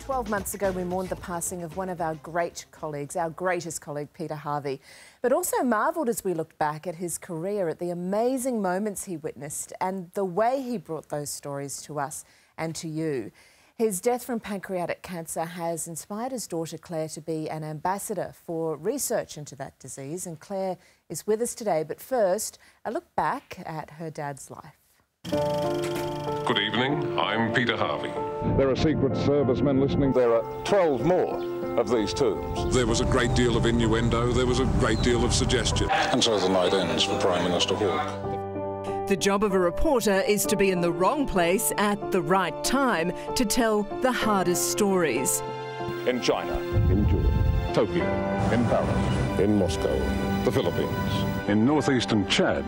12 months ago, we mourned the passing of one of our great colleagues, our greatest colleague, Peter Harvey, but also marvelled as we looked back at his career, at the amazing moments he witnessed and the way he brought those stories to us and to you. His death from pancreatic cancer has inspired his daughter Claire to be an ambassador for research into that disease, and Claire is with us today. But first, a look back at her dad's life. Good evening, I'm Peter Harvey. There are Secret Service men listening. There are 12 more of these tombs. There was a great deal of innuendo, there was a great deal of suggestion. And so the night ends for Prime Minister Hawke. The job of a reporter is to be in the wrong place at the right time to tell the hardest stories. In China, in June, Tokyo, in Paris, in Moscow, the Philippines, in northeastern Chad.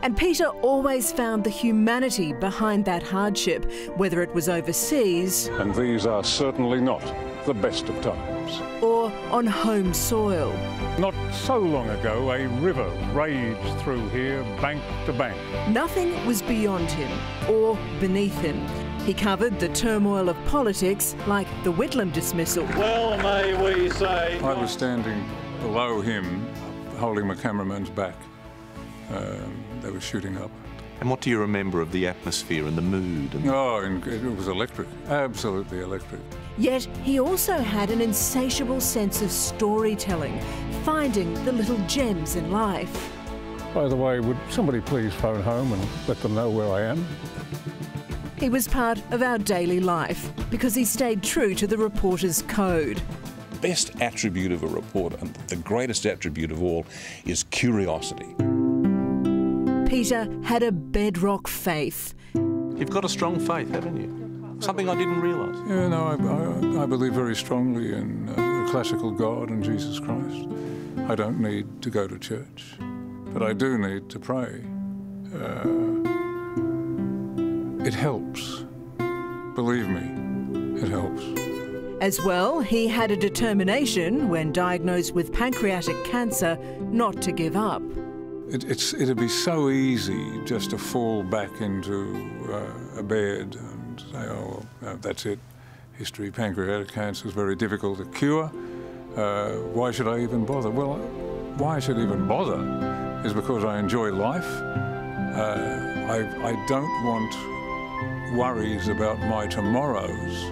And Peter always found the humanity behind that hardship, whether it was overseas... And these are certainly not the best of times. ...or on home soil. Not so long ago, a river raged through here, bank to bank. Nothing was beyond him or beneath him. He covered the turmoil of politics, like the Whitlam dismissal. Well, may we say... I was standing below him, holding my cameraman's back. They were shooting up. And what do you remember of the atmosphere and the mood? It was electric, absolutely electric. Yet he also had an insatiable sense of storytelling, finding the little gems in life. By the way, would somebody please phone home and let them know where I am? He was part of our daily life because he stayed true to the reporter's code. The best attribute of a reporter, and the greatest attribute of all, is curiosity. Peter had a bedrock faith. You've got a strong faith, haven't you? Something I didn't realise. Yeah, no, I believe very strongly in the classical God and Jesus Christ. I don't need to go to church, but I do need to pray. It helps. Believe me, it helps. As well, he had a determination, when diagnosed with pancreatic cancer, not to give up. It'd be so easy just to fall back into a bed and say, oh, well, that's it. History, pancreatic cancer is very difficult to cure. Why should I even bother? Well, why I should even bother is because I enjoy life. I don't want worries about my tomorrows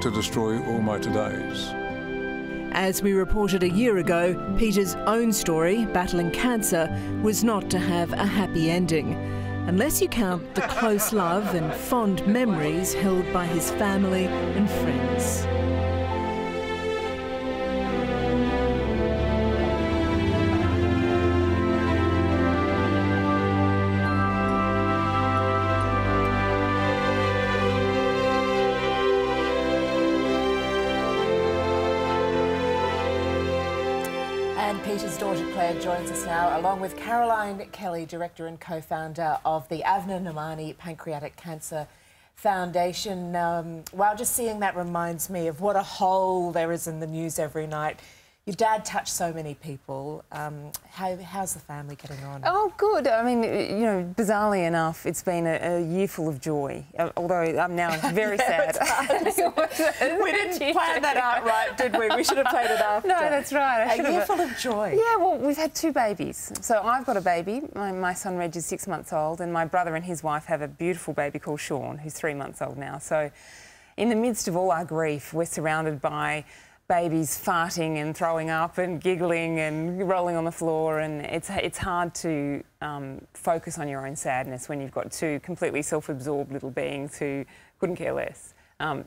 to destroy all my todays. As we reported a year ago, Peter's own story, battling cancer, was not to have a happy ending, unless you count the close love and fond memories held by his family and friends. And Peter's daughter Claire joins us now, along with Caroline Kelly, director and co-founder of the Avner Namani Pancreatic Cancer Foundation. Wow, just seeing that reminds me of what a hole there is in the news every night. Your dad touched so many people. How's the family getting on? Oh, good. I mean, you know, bizarrely enough, it's been a year full of joy, although I'm now very sad. We didn't plan that out right, did we? We should have played it after. No, that's right. A year full of joy. Yeah, well, we've had 2 babies. So I've got a baby. My son Reg is 6 months old, and my brother and his wife have a beautiful baby called Sean, who's 3 months old now. So in the midst of all our grief, we're surrounded by babies farting and throwing up and giggling and rolling on the floor, and it's hard to focus on your own sadness when you've got 2 completely self-absorbed little beings who couldn't care less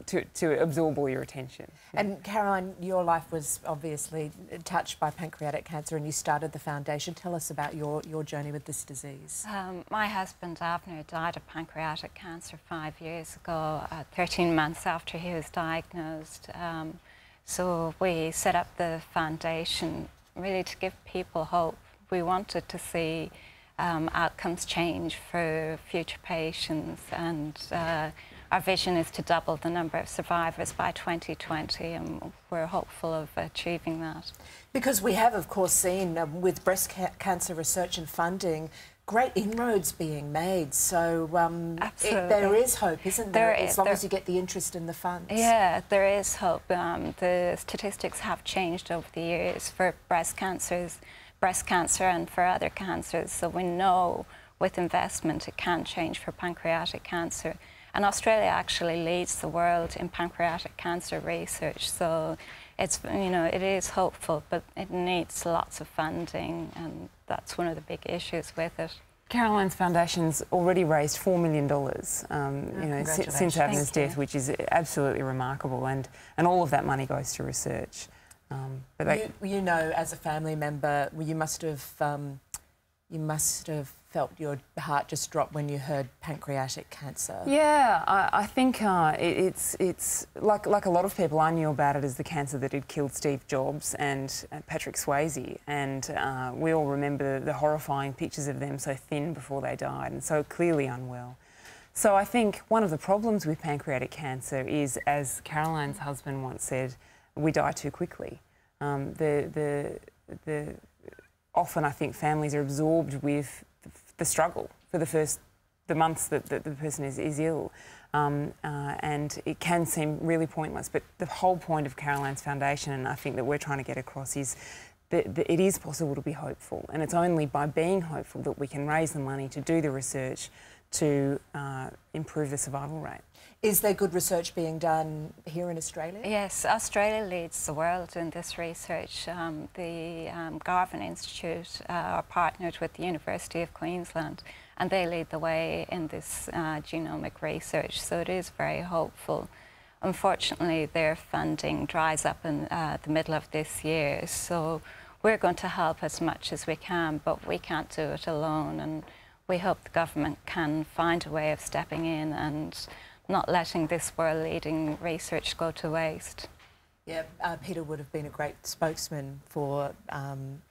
to absorb all your attention. And Caroline, your life was obviously touched by pancreatic cancer and you started the foundation. Tell us about your journey with this disease. My husband Avner died of pancreatic cancer 5 years ago, 13 months after he was diagnosed. So we set up the foundation really to give people hope. We wanted to see outcomes change for future patients, and our vision is to double the number of survivors by 2020, and we're hopeful of achieving that. Because we have, of course, seen with breast cancer research and funding, great inroads being made. So Absolutely. there is hope, isn't there? As long there, as you get the interest in the funds. Yeah, there is hope. The statistics have changed over the years for breast cancer and for other cancers. So we know with investment it can change for pancreatic cancer. And Australia actually leads the world in pancreatic cancer research. So it's, you know, it is hopeful, but it needs lots of funding, and that's one of the big issues with it. Caroline's Foundation's already raised $4 million, you know, since Avner's death, which is absolutely remarkable, and all of that money goes to research. But you know, as a family member, you must have felt your heart just drop when you heard pancreatic cancer. Yeah, I think it's like a lot of people. I knew about it as the cancer that had killed Steve Jobs and Patrick Swayze, and we all remember the horrifying pictures of them so thin before they died and so clearly unwell. So I think one of the problems with pancreatic cancer is, as Caroline's husband once said, we die too quickly. Often I think families are absorbed with the struggle for the months that the person is ill, and it can seem really pointless. But the whole point of Caroline's Foundation, and I think that we're trying to get across, is that it is possible to be hopeful, and it's only by being hopeful that we can raise the money to do the research to improve the survival rate. Is there good research being done here in Australia? Yes, Australia leads the world in this research. The Garvan Institute are partnered with the University of Queensland, and they lead the way in this genomic research, so it is very hopeful. Unfortunately, their funding dries up in the middle of this year, so we're going to help as much as we can, but we can't do it alone, and we hope the government can find a way of stepping in and not letting this world-leading research go to waste. Yeah, Peter would have been a great spokesman for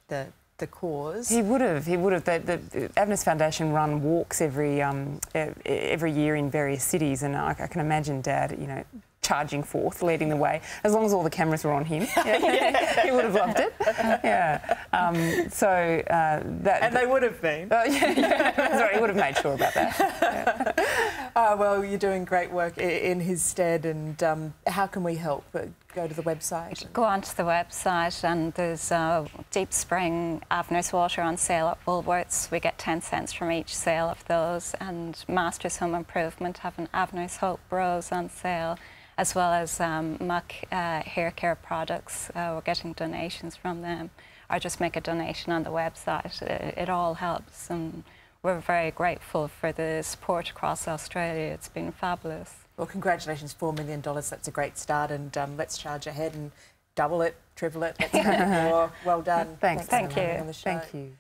the cause. He would have. He would have. The Avner's Foundation run walks every year in various cities, and I can imagine Dad, you know, charging forth, leading the way, as long as all the cameras were on him. Yeah. He would have loved it. Yeah. And they would have been. Sorry, he would have made sure about that. Yeah. Well, you're doing great work in his stead, and how can we help? Go to the website. Go onto the website, and there's Deep Spring Avner's water on sale at Woolworths. We get 10 cents from each sale of those, and Masters Home Improvement have an Avner's Hope Rose on sale, as well as Muck hair care products. We're getting donations from them, or just make a donation on the website. It all helps, and we're very grateful for the support across Australia. It's been fabulous. Well, congratulations, $4 million. That's a great start, and let's charge ahead and double it, triple it. Let's make it more. Well done. Thanks. Thank you. On the show. Thank you.